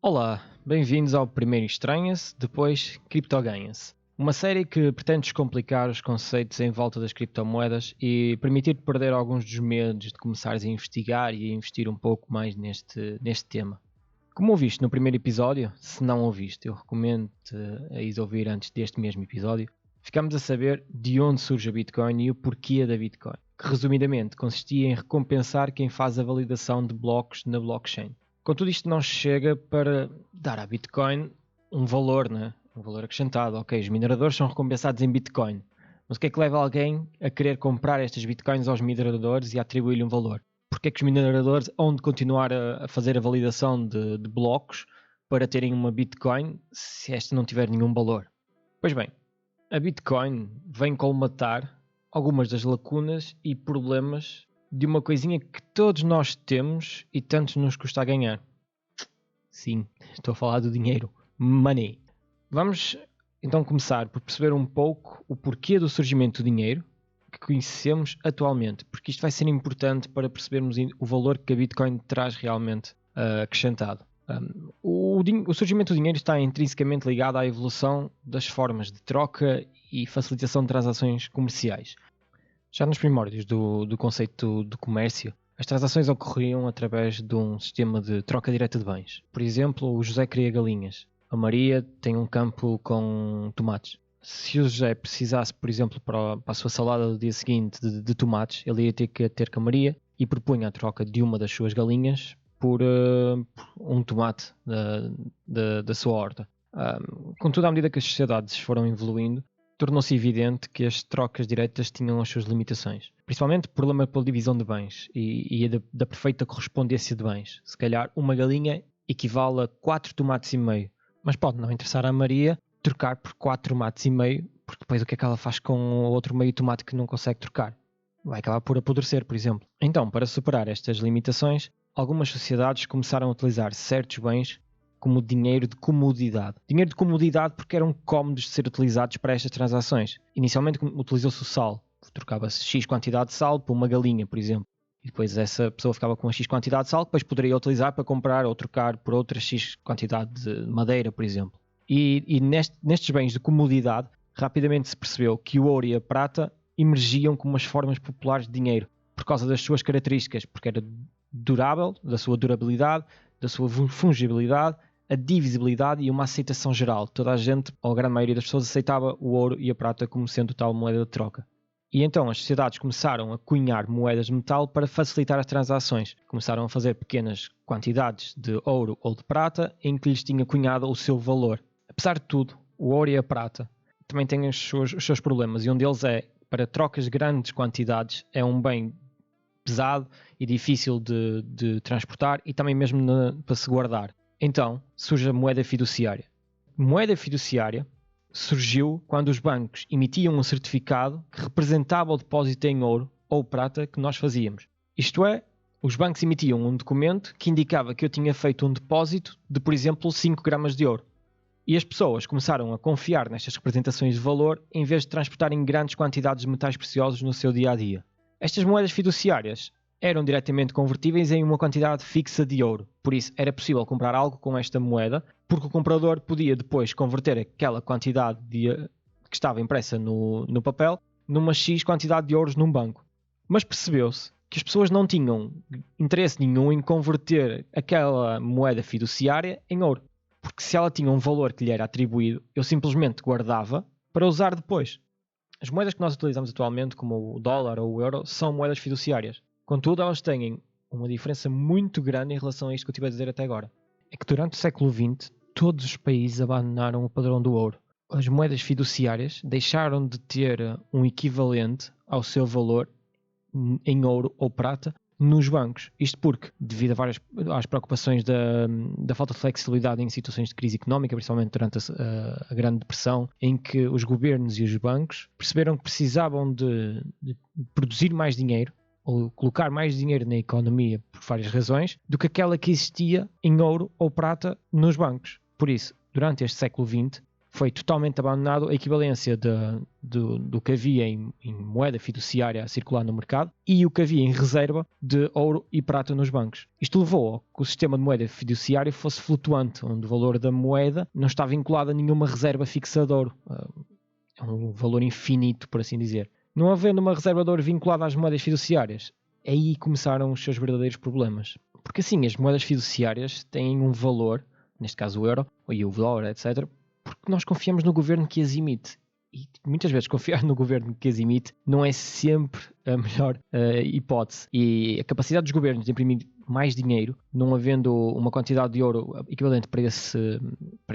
Olá, bem-vindos ao Primeiro Estranha-se, depois Criptoganha-se. Uma série que pretende descomplicar os conceitos em volta das criptomoedas e permitir-te perder alguns dos medos de começares a investigar e a investir um pouco mais neste tema. Como ouviste no primeiro episódio, se não ouviste, eu recomendo-te a ires ouvir antes deste mesmo episódio, ficamos a saber de onde surge a Bitcoin e o porquê da Bitcoin, que resumidamente consistia em recompensar quem faz a validação de blocos na blockchain. Contudo, isto não chega para dar à Bitcoin um valor, né? Um valor acrescentado. Ok, os mineradores são recompensados em Bitcoin. Mas o que é que leva alguém a querer comprar estas Bitcoins aos mineradores e a atribuir-lhe um valor? Porque é que os mineradores hão de continuar a fazer a validação de blocos para terem uma Bitcoin se esta não tiver nenhum valor? Pois bem, a Bitcoin vem colmatar algumas das lacunas e problemas de uma coisinha que todos nós temos e tanto nos custa a ganhar. Sim, estou a falar do dinheiro. Money. Vamos então começar por perceber um pouco o porquê do surgimento do dinheiro que conhecemos atualmente, porque isto vai ser importante para percebermos o valor que a Bitcoin traz realmente acrescentado. O surgimento do dinheiro está intrinsecamente ligado à evolução das formas de troca e facilitação de transações comerciais. Já nos primórdios do conceito de comércio, as transações ocorriam através de um sistema de troca direta de bens. Por exemplo, o José cria galinhas. A Maria tem um campo com tomates. Se o José precisasse, por exemplo, para a sua salada do dia seguinte de tomates, ele ia ter que ter com a Maria e propunha a troca de uma das suas galinhas por um tomate da sua horta. Contudo, à medida que as sociedades foram evoluindo, tornou-se evidente que as trocas diretas tinham as suas limitações. Principalmente por problema pela divisão de bens e da perfeita correspondência de bens. Se calhar uma galinha equivale a 4 tomates e meio, mas pode não interessar à Maria trocar por 4 tomates e meio, porque depois o que é que ela faz com o outro meio tomate que não consegue trocar? Vai acabar por apodrecer, por exemplo. Então, para superar estas limitações, algumas sociedades começaram a utilizar certos bens como dinheiro de comodidade. Dinheiro de comodidade porque eram cómodos de ser utilizados para estas transações. Inicialmente utilizou-se o sal. Trocava-se X quantidade de sal por uma galinha, por exemplo. E depois essa pessoa ficava com a X quantidade de sal que depois poderia utilizar para comprar ou trocar por outra X quantidade de madeira, por exemplo. E nestes bens de comodidade, rapidamente se percebeu que o ouro e a prata emergiam como as formas populares de dinheiro por causa das suas características, porque era durável, da sua durabilidade, da sua fungibilidade, a divisibilidade e uma aceitação geral. Toda a gente, ou a grande maioria das pessoas, aceitava o ouro e a prata como sendo tal moeda de troca. E então as sociedades começaram a cunhar moedas de metal para facilitar as transações. Começaram a fazer pequenas quantidades de ouro ou de prata em que lhes tinha cunhado o seu valor. Apesar de tudo, o ouro e a prata também têm os seus problemas, e um deles é, para trocas de grandes quantidades, é um bem pesado e difícil de transportar e também mesmo para se guardar. Então surge a moeda fiduciária. Moeda fiduciária surgiu quando os bancos emitiam um certificado que representava o depósito em ouro ou prata que nós fazíamos. Isto é, os bancos emitiam um documento que indicava que eu tinha feito um depósito de, por exemplo, 5 gramas de ouro. E as pessoas começaram a confiar nestas representações de valor em vez de transportarem grandes quantidades de metais preciosos no seu dia-a-dia. Estas moedas fiduciárias eram diretamente convertíveis em uma quantidade fixa de ouro. Por isso, era possível comprar algo com esta moeda, porque o comprador podia depois converter aquela quantidade que estava impressa no papel numa X quantidade de ouros num banco. Mas percebeu-se que as pessoas não tinham interesse nenhum em converter aquela moeda fiduciária em ouro. Porque se ela tinha um valor que lhe era atribuído, eu simplesmente guardava para usar depois. As moedas que nós utilizamos atualmente, como o dólar ou o euro, são moedas fiduciárias. Contudo, elas têm uma diferença muito grande em relação a isto que eu estive a dizer até agora. É que durante o século XX, todos os países abandonaram o padrão do ouro. As moedas fiduciárias deixaram de ter um equivalente ao seu valor em ouro ou prata nos bancos. Isto porque, devido às preocupações da falta de flexibilidade em situações de crise económica, principalmente durante a Grande Depressão, em que os governos e os bancos perceberam que precisavam de produzir mais dinheiro, ou colocar mais dinheiro na economia por várias razões, do que aquela que existia em ouro ou prata nos bancos. Por isso, durante este século XX, foi totalmente abandonado a equivalência do que havia em moeda fiduciária a circular no mercado e o que havia em reserva de ouro e prata nos bancos. Isto levou a que o sistema de moeda fiduciária fosse flutuante, onde o valor da moeda não está vinculado a nenhuma reserva fixa de ouro. É um valor infinito, por assim dizer. Não havendo uma reserva de ouro vinculada às moedas fiduciárias, aí começaram os seus verdadeiros problemas. Porque assim, as moedas fiduciárias têm um valor, neste caso o euro, e o dólar, etc., porque nós confiamos no governo que as emite. E muitas vezes confiar no governo que as emite não é sempre a melhor hipótese. E a capacidade dos governos de imprimir mais dinheiro, não havendo uma quantidade de ouro equivalente para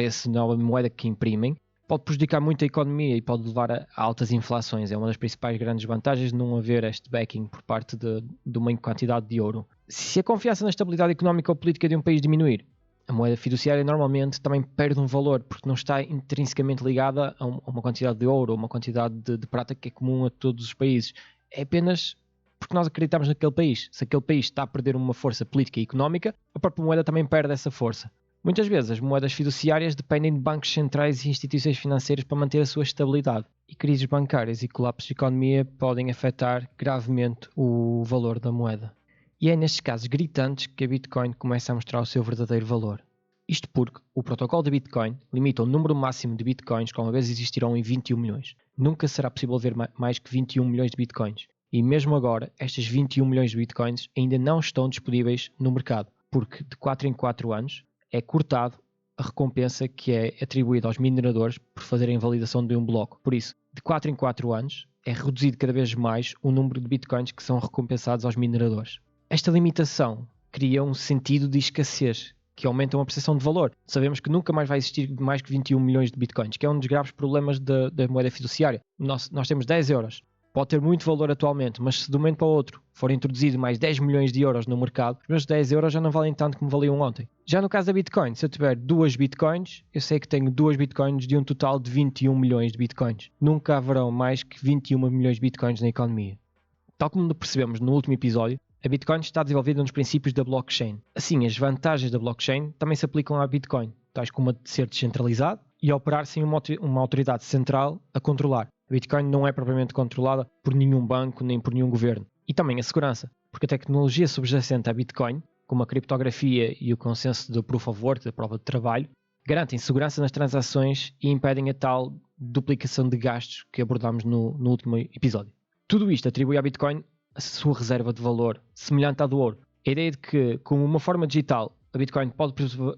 essa nova moeda que imprimem, pode prejudicar muito a economia e pode levar a altas inflações. É uma das principais grandes vantagens de não haver este backing por parte de uma quantidade de ouro. Se a confiança na estabilidade económica ou política de um país diminuir, a moeda fiduciária normalmente também perde um valor, porque não está intrinsecamente ligada a uma quantidade de ouro ou uma quantidade de prata que é comum a todos os países. É apenas porque nós acreditamos naquele país. Se aquele país está a perder uma força política e económica, a própria moeda também perde essa força. Muitas vezes as moedas fiduciárias dependem de bancos centrais e instituições financeiras para manter a sua estabilidade. E crises bancárias e colapsos de economia podem afetar gravemente o valor da moeda. E é nestes casos gritantes que a Bitcoin começa a mostrar o seu verdadeiro valor. Isto porque o protocolo de Bitcoin limita o número máximo de Bitcoins que uma vez existirão em 21 milhões. Nunca será possível ver mais que 21 milhões de Bitcoins. E mesmo agora, estas 21 milhões de Bitcoins ainda não estão disponíveis no mercado, porque de 4 em 4 anos é cortado a recompensa que é atribuída aos mineradores por fazerem a validação de um bloco. Por isso, de 4 em 4 anos é reduzido cada vez mais o número de Bitcoins que são recompensados aos mineradores. Esta limitação cria um sentido de escassez, que aumenta uma percepção de valor. Sabemos que nunca mais vai existir mais que 21 milhões de Bitcoins, que é um dos graves problemas da moeda fiduciária. Nós temos 10 euros. Pode ter muito valor atualmente, mas se de um momento para o outro forem introduzidos mais 10 milhões de euros no mercado, os meus 10 euros já não valem tanto como valiam ontem. Já no caso da Bitcoin, se eu tiver 2 Bitcoins, eu sei que tenho 2 Bitcoins de um total de 21 milhões de Bitcoins. Nunca haverão mais que 21 milhões de Bitcoins na economia. Tal como percebemos no último episódio, a Bitcoin está desenvolvida nos princípios da blockchain. Assim, as vantagens da blockchain também se aplicam à Bitcoin, tais como a de ser descentralizado e a operar sem uma autoridade central a controlar. A Bitcoin não é propriamente controlada por nenhum banco nem por nenhum governo. E também a segurança, porque a tecnologia subjacente à Bitcoin, como a criptografia e o consenso do Proof of Work, da prova de trabalho, garantem segurança nas transações e impedem a tal duplicação de gastos que abordámos no último episódio. Tudo isto atribui à Bitcoin a sua reserva de valor, semelhante à do ouro. A ideia de que, como uma forma digital, a Bitcoin pode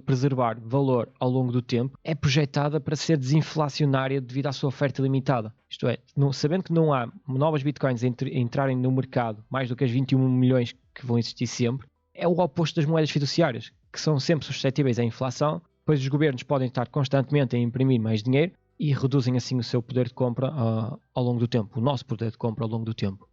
preservar valor ao longo do tempo é projetada para ser desinflacionária devido à sua oferta limitada. Isto é, sabendo que não há novas Bitcoins a entrarem no mercado mais do que as 21 milhões que vão existir sempre, é o oposto das moedas fiduciárias, que são sempre suscetíveis à inflação, pois os governos podem estar constantemente a imprimir mais dinheiro e reduzem assim o seu poder de compra ao longo do tempo, o nosso poder de compra ao longo do tempo.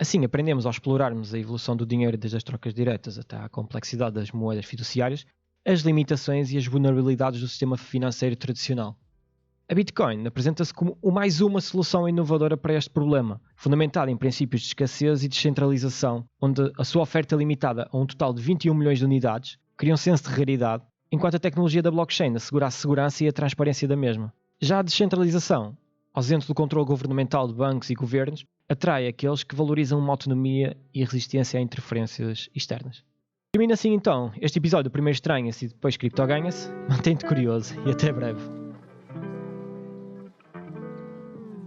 Assim, aprendemos ao explorarmos a evolução do dinheiro desde as trocas diretas até à complexidade das moedas fiduciárias, as limitações e as vulnerabilidades do sistema financeiro tradicional. A Bitcoin apresenta-se como mais uma solução inovadora para este problema, fundamentada em princípios de escassez e descentralização, onde a sua oferta é limitada a um total de 21 milhões de unidades cria um senso de raridade, enquanto a tecnologia da blockchain assegura a segurança e a transparência da mesma. Já a descentralização, ausente do controle governamental de bancos e governos, atrai aqueles que valorizam uma autonomia e resistência a interferências externas. Termina assim então este episódio. Primeiro estranha-se e depois cripto ganha-se. Mantém-te curioso e até breve.